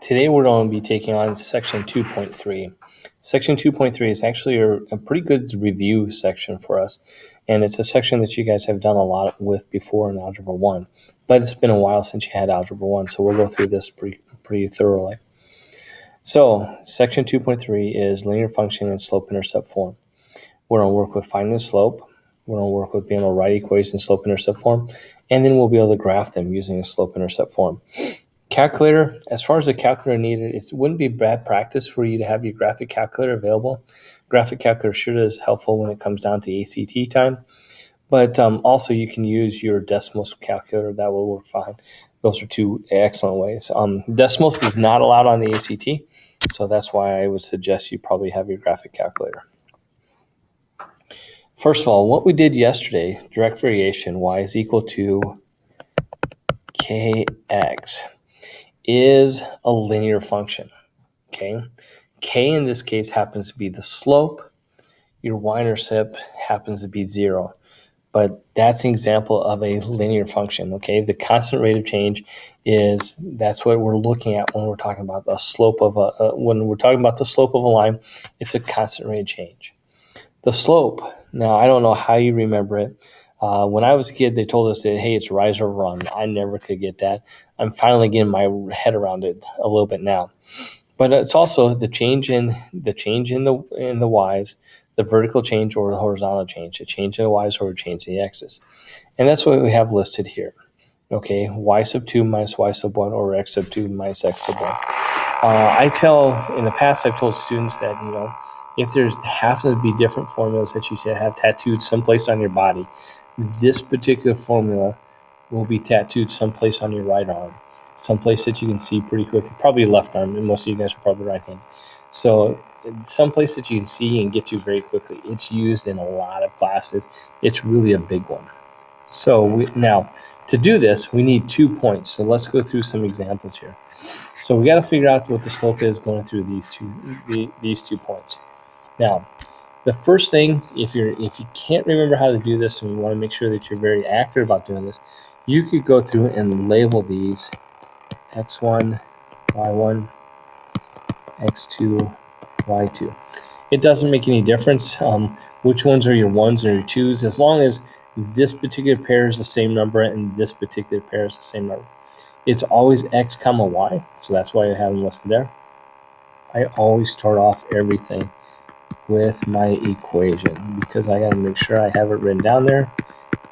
Today we're going to be taking on section 2.3. Section 2.3 is actually a pretty good review section for us, and it's a section that you guys have done a lot with before in Algebra 1, but it's been a while since you had Algebra 1, so we'll go through this pretty thoroughly. So section 2.3 is linear function and slope-intercept form. We're going to work with finding the slope. We're going to work with being able to write equations in slope-intercept form, and then we'll be able to graph them using a slope-intercept form. Calculator, as far as the calculator needed, it wouldn't be bad practice for you to have your graphic calculator available. Graphic calculator sure is helpful when it comes down to ACT time, but also you can use your decimals calculator. That will work fine. Those are two excellent ways. Decimals is not allowed on the ACT, so that's why I would suggest you probably have your graphic calculator. First of all, what we did yesterday, direct variation, y is equal to kx, is a linear function, okay? K in this case happens to be the slope. Your y-intercept happens to be 0. But that's an example of a linear function, okay? The constant rate of change that's what we're looking at when we're talking about the slope of when we're talking about the slope of a line, it's a constant rate of change. The slope, now I don't know how you remember it. When I was a kid, they told us that, hey, it's rise or run. I never could get that. I'm finally getting my head around it a little bit now. But it's also the change in the y's, the vertical change or the horizontal change, the change in the y's or the change in the x's. And that's what we have listed here. Okay, y sub 2 minus y sub 1 or x sub 2 minus x sub 1. In the past, I've told students that, if there's happen to be different formulas that you should have tattooed someplace on your body, this particular formula will be tattooed someplace on your right arm, someplace that you can see pretty quickly, probably left arm, and most of you guys are probably right-handed. So someplace that you can see and get to very quickly. It's used in a lot of classes. It's really a big one. So now, to do this, we need 2 points. So let's go through some examples here. So we got to figure out what the slope is going through these 2 points. Now, the first thing, if you can't remember how to do this and you want to make sure that you're very accurate about doing this, you could go through and label these x1, y1, x2, y2. It doesn't make any difference which ones are your 1s or your 2s, as long as this particular pair is the same number and this particular pair is the same number. It's always x comma y, so that's why I have them listed there. I always start off everything with my equation because I got to make sure I have it written down there,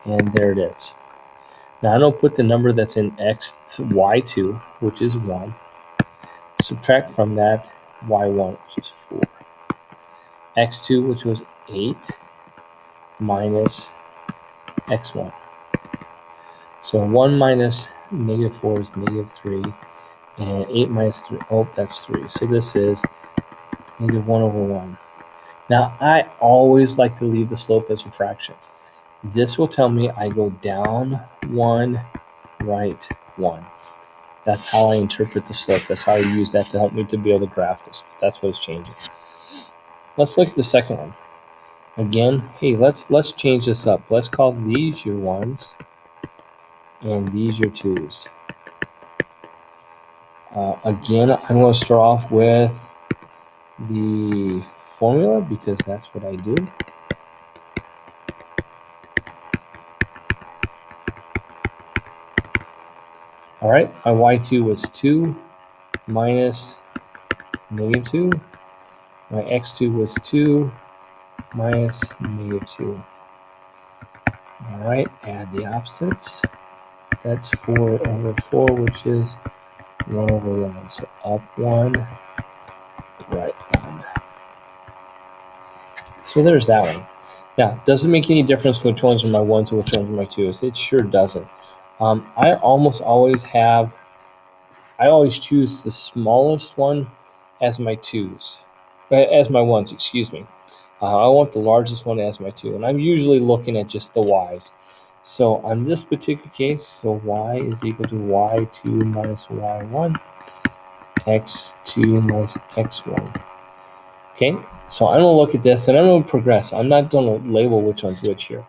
and there it is. Now I don't put the number that's in y2, which is 1. Subtract from that y1, which is 4. x2, which was 8, minus x1. So 1 minus negative 4 is negative 3, and 8 minus 3, that's 3. So this is negative 1 over 1. Now, I always like to leave the slope as a fraction. This will tell me I go down 1, right 1. That's how I interpret the slope. That's how I use that to help me to be able to graph this. That's what it's changing. Let's look at the second one. Again, hey, let's change this up. Let's call these your 1s and these your 2s. Again, I'm going to start off with the formula because that's what I do. All right, my y2 was 2 minus negative 2. My x2 was 2 minus negative 2. All right, add the opposites. That's 4 over 4, which is 1 over 1. So up 1, right 1. So there's that one. Now, does it make any difference which ones are my 1s and which ones are my 2s? It sure doesn't. I always choose the smallest one as my 2s, as my 1s, excuse me. I want the largest one as my 2, and I'm usually looking at just the y's. So on this particular case, so y is equal to y2 minus y1, x2 minus x1. Okay, so I'm going to look at this, and I'm going to progress. I'm not going to label which one's which here.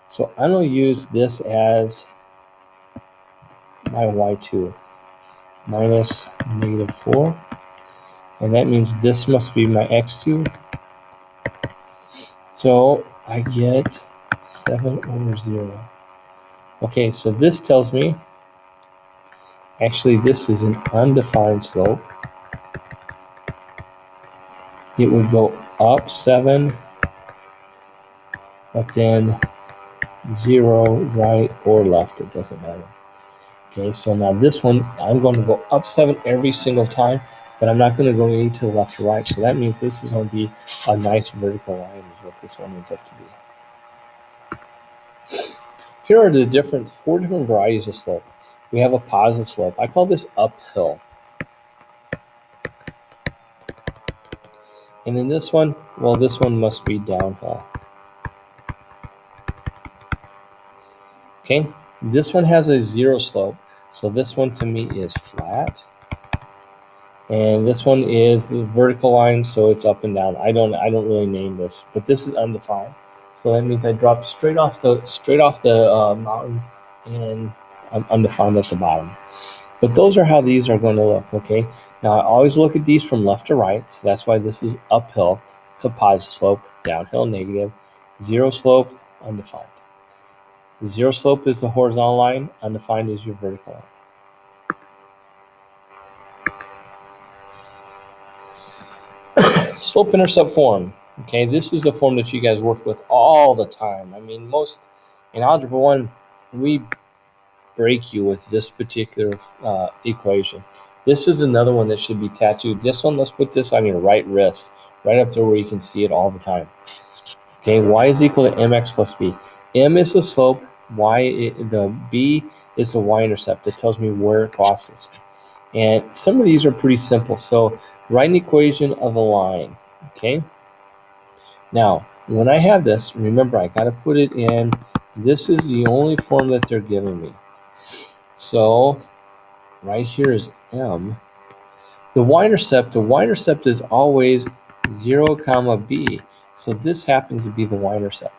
So I'm going to use this as my y2. minus negative 4. And that means this must be my x2. So I get 7 over 0. Okay, so this tells me, actually this is an undefined slope. It would go up 7, but then 0 right or left, it doesn't matter. Okay, so now this one, I'm going to go up 7 every single time, but I'm not going to go any to the left or right. So that means this is going to be a nice vertical line is what this one ends up to be. Here are the 4 different varieties of slope. We have a positive slope. I call this uphill. And then this one, well, this one must be downhill. Okay, this one has a 0 slope. So this one to me is flat. And this one is the vertical line, so it's up and down. I don't really name this, but this is undefined. So that means I drop straight off the mountain, and I'm undefined at the bottom. But those are how these are going to look. Okay. Now I always look at these from left to right, so that's why this is uphill. It's a positive slope. Downhill, negative. 0 slope, undefined. 0 slope is the horizontal line. Undefined is your vertical line. Slope-intercept form. Okay, this is the form that you guys work with all the time. I mean, most in Algebra 1, we break you with this particular equation. This is another one that should be tattooed. This one, let's put this on your right wrist, right up there where you can see it all the time. Okay, y is equal to mx plus b. M is the slope, the b is the y-intercept. It tells me where it crosses. And some of these are pretty simple. So write an equation of a line. Okay. Now, when I have this, remember I got to put it in. This is the only form that they're giving me. So right here is m. The y-intercept is always 0, comma b. So this happens to be the y-intercept.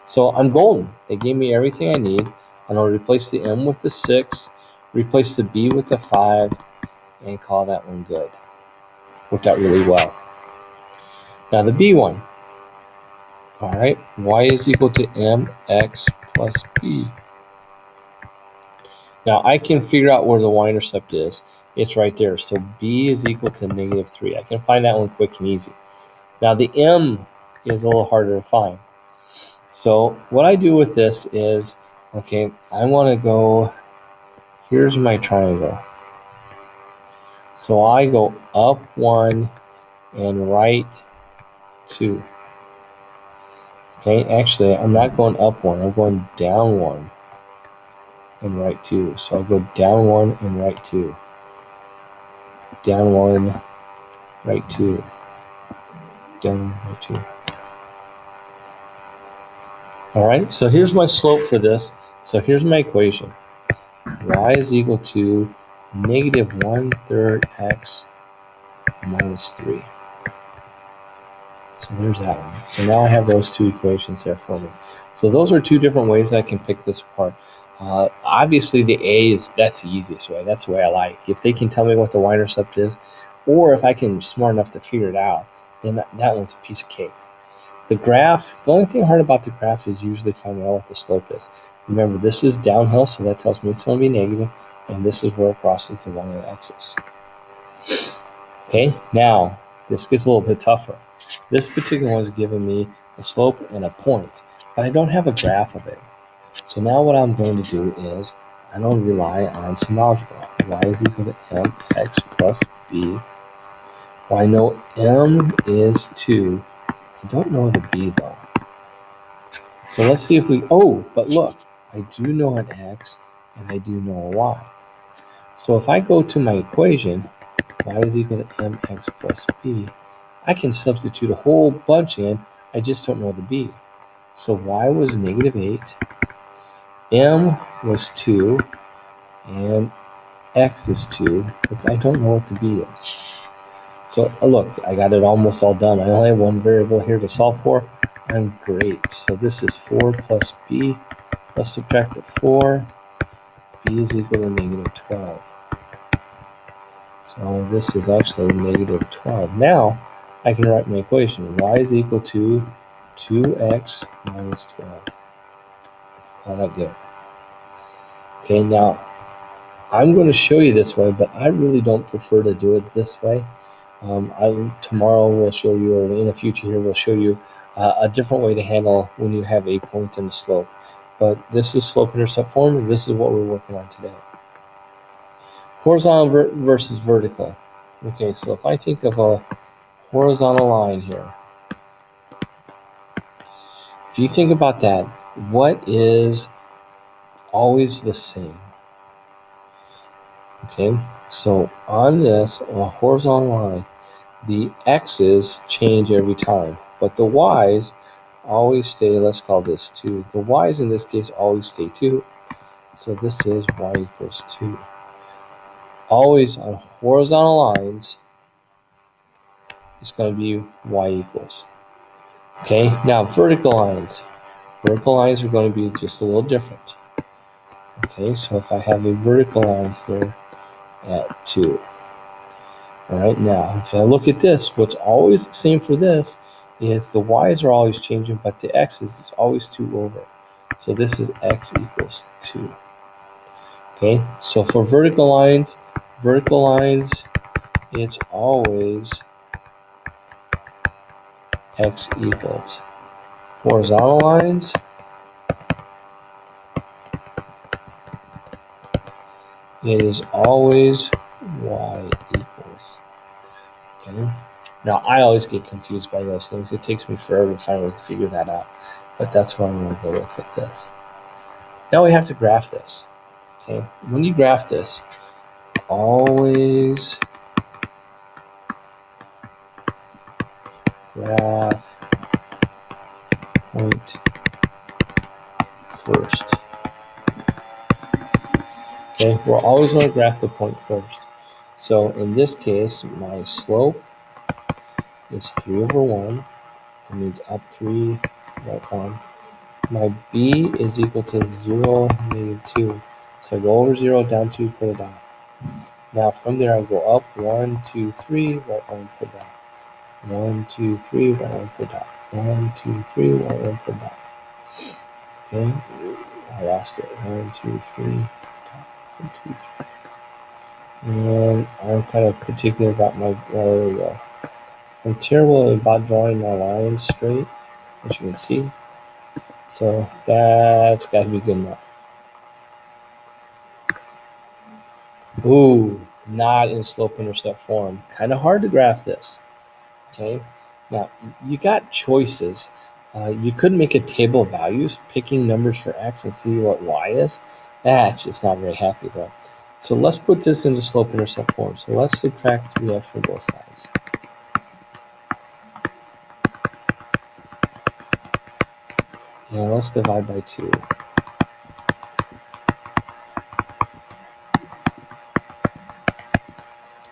So I'm golden. They gave me everything I need. I'm going to replace the m with the 6, replace the b with the 5, and call that one good. Worked out really well. Now the b one. All right, y is equal to mx plus b. Now I can figure out where the y-intercept is. It's right there. So b is equal to negative 3. I can find that one quick and easy. Now the m is a little harder to find. So what I do with this is, okay, I want to go, here's my triangle. So I go up 1 and right 2. Okay, actually, I'm not going up 1. I'm going down 1 and right 2. So I go down 1 and right 2. Down 1, right 2. Down, right 2. All right, so here's my slope for this. So here's my equation. Y is equal to negative 1/3 x minus 3. So there's that one. So now I have those two equations there for me. So those are two different ways that I can pick this apart. Obviously the A that's the easiest way. That's the way I like. If they can tell me what the y-intercept is, or if I can be smart enough to figure it out, then that one's a piece of cake. The graph, the only thing hard about the graph is usually finding out what the slope is. Remember, this is downhill, so that tells me it's going to be negative, and this is where it crosses the y-axis. Okay, now this gets a little bit tougher. This particular one is giving me a slope and a point, but I don't have a graph of it. So now what I'm going to do is I'm going to rely on some algebra. Y is equal to mx plus b. Well, I know m is 2. I don't know the b though. So let's see if but look, I do know an x and I do know a y. So if I go to my equation, y is equal to mx plus b, I can substitute a whole bunch in, I just don't know the b. So y was negative 8, m was 2, and x is 2, but I don't know what the b is. So look, I got it almost all done. I only have one variable here to solve for. I'm great. So this is 4 plus b. Let's subtract the 4. B is equal to negative 12. So this is actually negative 12. Now I can write my equation. Y is equal to 2x minus 12. Call that good. Okay, now I'm going to show you this way, but I really don't prefer to do it this way. Tomorrow we'll show you, or in the future here, we'll show you a different way to handle when you have a point and a slope. But this is slope-intercept form, and this is what we're working on today. Horizontal versus vertical. Okay, so if I think of a horizontal line here, if you think about that, what is always the same? Okay, so on this, a horizontal line, the x's change every time, but the y's always stay, let's call this 2. The y's in this case always stay 2, so this is y equals 2. Always on horizontal lines, it's going to be y equals. Okay, now vertical lines. Vertical lines are going to be just a little different. Okay, so if I have a vertical line here at 2. All right, now if I look at this, what's always the same for this is the y's are always changing, but the x's is always 2 over. So this is x equals 2. Okay, so for vertical lines, it's always x equals. Horizontal lines, it is always y equals. Okay. Now, I always get confused by those things. It takes me forever to finally figure that out. But that's what I'm going to go with this. Now we have to graph this. Okay. When you graph this, always graph point first. Okay. We're always going to graph the point first. So in this case, my slope is 3 over 1. That means up 3, right 1. My b is equal to 0, negative 2. So I go over 0, down 2, put a dot. Now from there I go up 1, 2, 3, right 1, put dot. 1, 2, 3, right 1, put dot. 1, 2, 3, right 1, put dot. Okay, I lost it. 1, 2, 3, 1, 2, 3. And I'm kind of particular about my, there we go. I'm terrible about drawing my lines straight, as you can see. So that's got to be good enough. Ooh, not in slope-intercept form. Kind of hard to graph this. Okay, now you got choices. You could make a table of values, picking numbers for x and see what y is. That's just not very happy though. So let's put this into slope-intercept form. So let's subtract 3x from both sides. And let's divide by 2.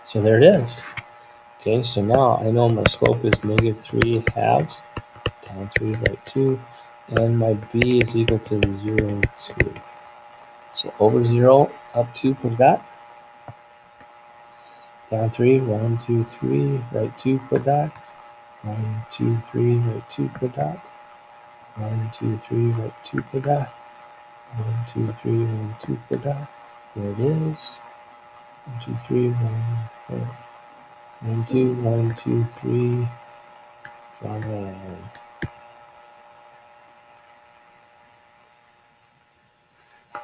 So there it is. Okay, so now I know my slope is negative 3 halves, down 3, right 2, and my b is equal to 0, 2. So over 0, up 2, put that. Down 3, 1, 2, 3, right 2, put that. 1, 2, 3, right 2, put that. 1, 2, 3, right 2, put that. 1, 2, 3, 1, 2, put that. There it is. 1, 2, 3, 1, 1, 2, 1, 2, 3. Draw the line.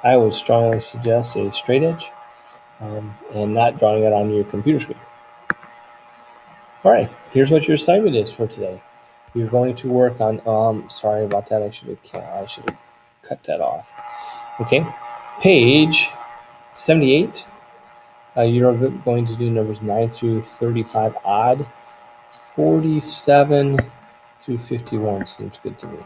I would strongly suggest a straight edge and not drawing it on your computer screen. All right, here's what your assignment is for today. You're going to work on, sorry about that, I should have cut that off. Okay, page 78. You're going to do numbers 9 through 35 odd. 47 through 51 seems good to me.